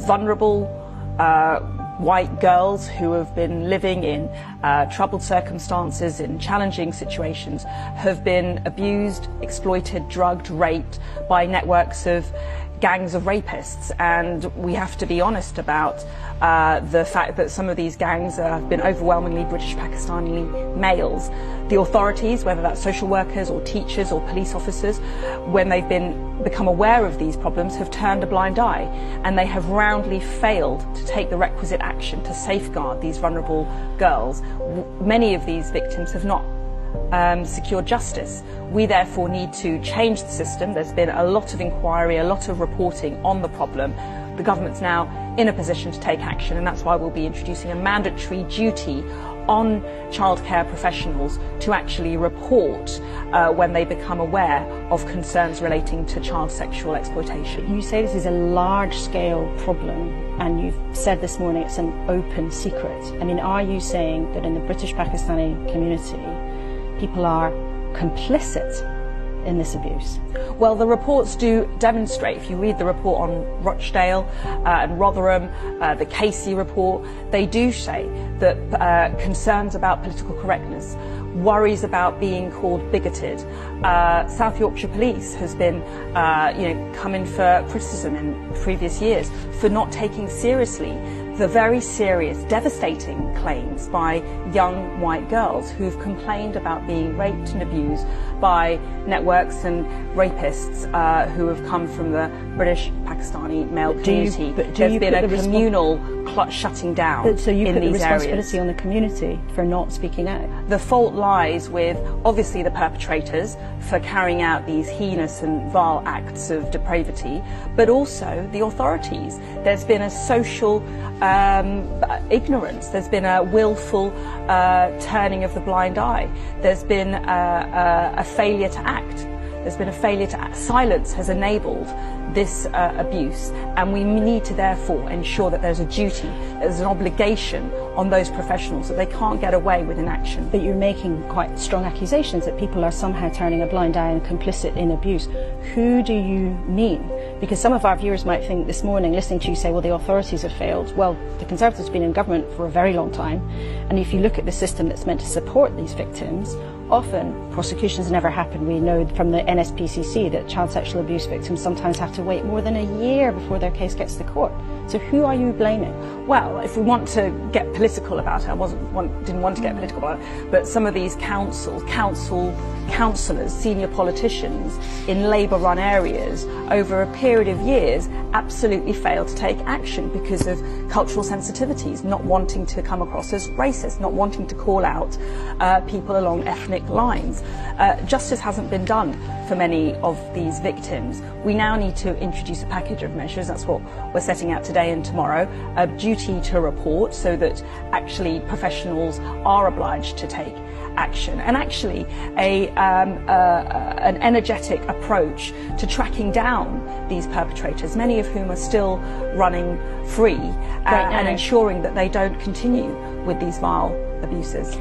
vulnerable white girls who have been living in troubled circumstances, in challenging situations, have been abused, exploited, drugged, raped by networks of gangs of rapists. And we have to be honest about the fact that some of these gangs have been overwhelmingly British Pakistani males. The authorities, whether that's social workers or teachers or police officers, when they've become aware of these problems, have turned a blind eye, and they have roundly failed to take the requisite action to safeguard these vulnerable girls. Many of these victims have not secured justice. We therefore need to change the system. There's been a lot of inquiry, a lot of reporting on the problem. The government's now in a position to take action, and that's why we'll be introducing a mandatory duty on childcare professionals to actually report when they become aware of concerns relating to child sexual exploitation. You say this is a large-scale problem, and you've said this morning it's an open secret. I mean, are you saying that in the British Pakistani community people are complicit in this abuse? Well, the reports do demonstrate. If you read the report on Rochdale and Rotherham, the Casey report, they do say that concerns about political correctness, worries about being called bigoted. South Yorkshire Police has been, come in for criticism in previous years for not taking seriously the very serious, devastating claims by young white girls who've complained about being raped and abused by networks and rapists who have come from the British Pakistani male community. There's been a communal shutting down. So you in put the these responsibility areas on the community for not speaking out? The fault lies with, obviously, the perpetrators for carrying out these heinous and vile acts of depravity, but also the authorities. There's been a social ignorance. There's been a willful turning of the blind eye. There's been a failure to act. There's been a failure to act. Silence has enabled this abuse, and we need to therefore ensure that there's a duty, there's an obligation on those professionals that they can't get away with inaction. But you're making quite strong accusations that people are somehow turning a blind eye and complicit in abuse. Who do you mean? Because some of our viewers might think this morning, listening to you say, well, the authorities have failed. Well, the Conservatives have been in government for a very long time, and if you look at the system that's meant to support these victims, often prosecutions never happen. We know from the NSPCC that child sexual abuse victims sometimes have to wait more than a year before their case gets to court. So who are you blaming? Well, if we want to get political about it, didn't want to get political about it, but some of these councillors, senior politicians in Labour-run areas over a period of years absolutely failed to take action because of cultural sensitivities, not wanting to come across as racist, not wanting to call out people along ethnic lines. Justice hasn't been done for many of these victims. We now need to introduce a package of measures. That's what we're setting out today and tomorrow. A duty to report so that actually professionals are obliged to take action, and actually an energetic approach to tracking down these perpetrators, many of whom are still running free, and ensuring that they don't continue with these vile abuses.